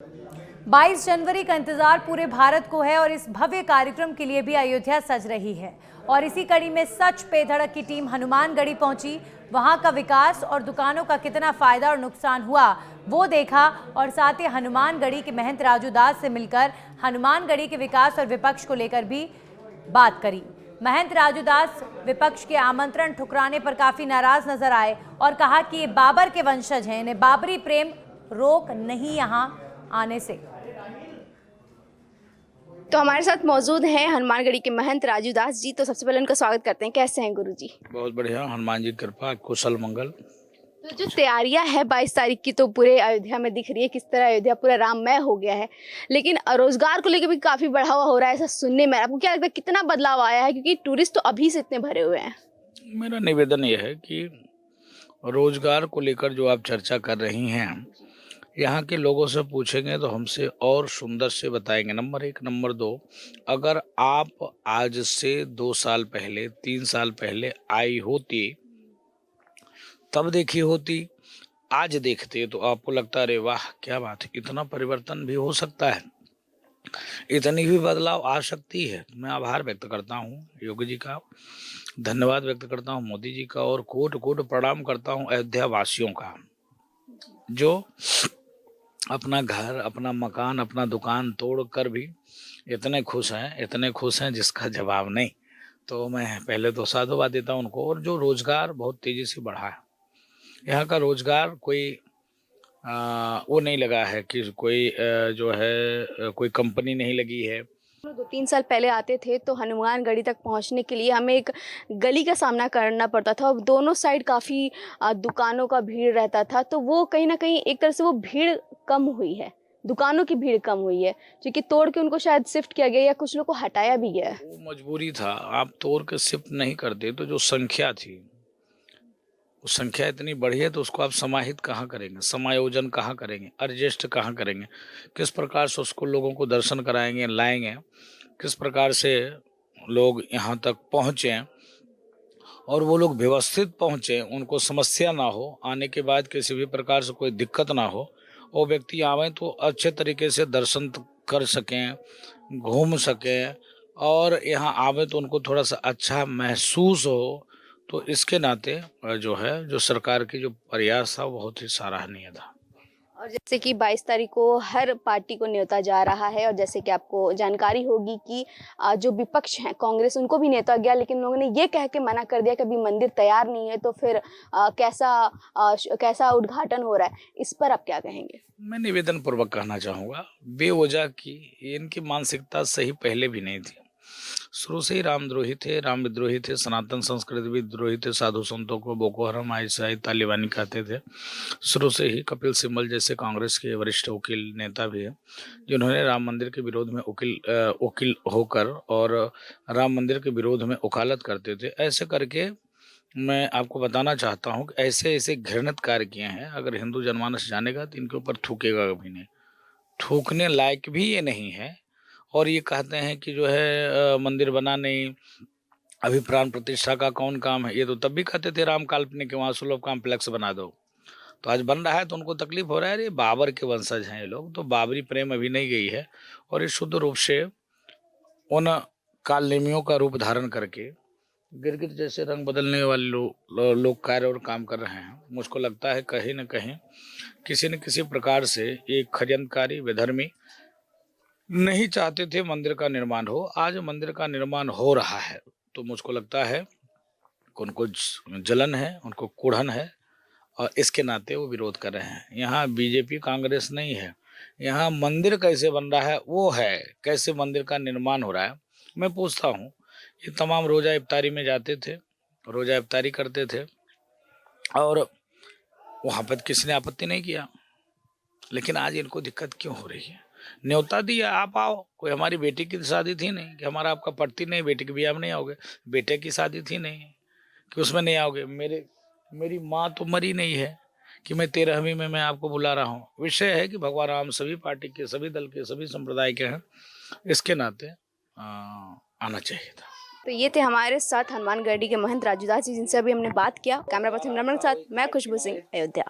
22 जनवरी का इंतजार पूरे भारत को है और इस भव्य कार्यक्रम के लिए भी अयोध्या सज रही है। और इसी कड़ी में सच पे धड़क की टीम हनुमानगढ़ी पहुंची। वहां का विकास और दुकानों का कितना फायदा और नुकसान हुआ वो देखा और साथ ही हनुमानगढ़ी के महंत राजू दास से मिलकर हनुमानगढ़ी के विकास और विपक्ष को लेकर भी बात करी। महंत राजू दास विपक्ष के आमंत्रण ठुकराने पर काफी नाराज नजर आए और कहा कि ये बाबर के वंशज हैं, इन्हें बाबरी प्रेम रोक नहीं यहां आने से। तो हमारे साथ मौजूद हैं हनुमानगढ़ी के महंत राजू दास जी। तो सबसे पहले उनका स्वागत करते हैं। कैसे हैं गुरु जी? बहुत बढ़िया, हनुमान जी की कृपा, कुशल मंगल। तो जो तैयारियां है 22 तारीख की, तो पूरे अयोध्या में दिख रही है किस तरह अयोध्या पूरा राममय हो गया है, लेकिन रोजगार को लेकर भी काफी बढ़ावा हो रहा है ऐसा सुनने में। आपको क्या लगता है कितना बदलाव आया है, क्योंकि टूरिस्ट तो अभी से इतने भरे हुए हैं? मेरा निवेदन यह है कि रोजगार को लेकर जो आप चर्चा कर रही हैं, यहाँ के लोगों से पूछेंगे तो हमसे और सुंदर से बताएंगे। नंबर एक। नंबर दो, अगर आप आज से 2 साल पहले 3 साल पहले आई होती, तब देखी होती, आज देखते तो आपको लगता अरे वाह क्या बात है, इतना परिवर्तन भी हो सकता है, इतनी भी बदलाव आ सकती है। मैं आभार व्यक्त करता हूँ योगी जी का, धन्यवाद व्यक्त करता हूँ मोदी जी का, और कोट कोट प्रणाम करता हूँ अयोध्या वासियों का, जो अपना घर, अपना मकान, अपना दुकान तोड़ कर भी इतने खुश हैं जिसका जवाब नहीं। तो मैं पहले तो साधुवाद देता हूँ उनको। और जो रोजगार बहुत तेजी से बढ़ा है, यहाँ का रोजगार कोई वो नहीं लगा है कि कोई जो है कोई कंपनी नहीं लगी है। 2-3 साल पहले आते थे तो हनुमानगढ़ी तक पहुंचने के लिए हमें एक गली का सामना करना पड़ता था और दोनों साइड काफ़ी दुकानों का भीड़ रहता था। तो वो कहीं ना कहीं एक तरह से वो भीड़ कम हुई है, दुकानों की भीड़ कम हुई है, क्योंकि तोड़ के उनको शायद शिफ्ट किया गया या कुछ लोग को हटाया भी गया है। वो मजबूरी था, आप तोड़ के शिफ्ट नहीं करते तो जो संख्या थी, वो संख्या इतनी बढ़ी है तो उसको आप समाहित कहाँ करेंगे, समायोजन कहाँ करेंगे, एडजस्ट कहाँ करेंगे, किस प्रकार से उसको लोगों को दर्शन कराएंगे, लाएंगे, किस प्रकार से लोग यहाँ तक पहुँचें और वो लोग व्यवस्थित पहुँचें, उनको समस्या ना हो, आने के बाद किसी भी प्रकार से कोई दिक्कत ना हो, वो व्यक्ति आवें तो अच्छे तरीके से दर्शन कर सकें, घूम सकें, और यहाँ आवे तो उनको थोड़ा सा अच्छा महसूस हो। तो इसके नाते जो है, जो सरकार की जो प्रयास था वो बहुत ही सराहनीय था। और जैसे कि 22 तारीख को हर पार्टी को न्योता जा रहा है, और जैसे कि आपको जानकारी होगी कि जो विपक्ष हैं कांग्रेस, उनको भी न्योता गया, लेकिन लोगों ने ये कह के मना कर दिया कि अभी मंदिर तैयार नहीं है, तो फिर कैसा उद्घाटन हो रहा है, इस पर आप क्या कहेंगे? मैं निवेदन पूर्वक कहना चाहूँगा, बेवजह की इनकी मानसिकता सही पहले भी नहीं थी। शुरू से ही रामद्रोही थे, राम विद्रोही थे, सनातन संस्कृति विद्रोही थे, साधु संतों को बोको हराम, आईसाई, तालिबानी कहते थे। शुरू से ही कपिल सिब्बल जैसे कांग्रेस के वरिष्ठ वकील नेता भी हैं, जिन्होंने राम मंदिर के विरोध में वकील होकर और राम मंदिर के विरोध में वकालत करते थे। ऐसे करके मैं आपको बताना चाहता हूँ कि ऐसे ऐसे घृणित कार्य किए हैं, अगर हिंदू जनमानस जानेगा तो इनके ऊपर थूकेगा कभी नहीं, थूकने लायक भी ये नहीं है। और ये कहते हैं कि जो है मंदिर बना नहीं, अभी प्राण प्रतिष्ठा का कौन काम है। ये तो तब भी कहते थे राम काल्पनिक है, वहाँ सुलभ कॉम्प्लेक्स बना दो। तो आज बन रहा है तो उनको तकलीफ हो रहा है। अरे बाबर के वंशज हैं ये लोग, तो बाबरी प्रेम अभी नहीं गई है, और ये शुद्ध रूप से उन कालनेमियों का रूप धारण करके गिरगिट जैसे रंग बदलने वाले लोग कार्य और काम कर रहे हैं। मुझको लगता है कहीं न कहीं किसी न किसी प्रकार से एक षड्यंत्रकारी, विधर्मी नहीं चाहते थे मंदिर का निर्माण हो। आज मंदिर का निर्माण हो रहा है तो मुझको लगता है कि उनको जलन है, उनको कुढ़न है, और इसके नाते वो विरोध कर रहे हैं। यहाँ बीजेपी कांग्रेस नहीं है, यहाँ मंदिर कैसे बन रहा है वो है, कैसे मंदिर का निर्माण हो रहा है। मैं पूछता हूँ, ये तमाम रोज़ा इफ्तारी में जाते थे, रोज़ा इफ्तारी करते थे, और वहाँ पर किसी ने आपत्ति नहीं किया, लेकिन आज इनको दिक्कत क्यों हो रही है? न्योता दिया, आप आओ। कोई हमारी बेटी की शादी थी नहीं कि हमारा आपका पड़ती नहीं, बेटी की ब्याह में नहीं आओगे। बेटे की शादी थी नहीं कि उसमें नहीं आओगे। मेरी माँ तो मरी नहीं है कि मैं 13वीं में मैं आपको बुला रहा हूँ। विषय है कि भगवान राम सभी पार्टी के, सभी दल के, सभी संप्रदाय के हैं, इसके नाते आना चाहिए था। तो ये थे हमारे साथ हनुमानगढ़ी के महंत राजू दास जी, जिनसे अभी हमने बात किया। कैमरा पर्सन रमन के साथ मैं खुशबू सिंह, अयोध्या।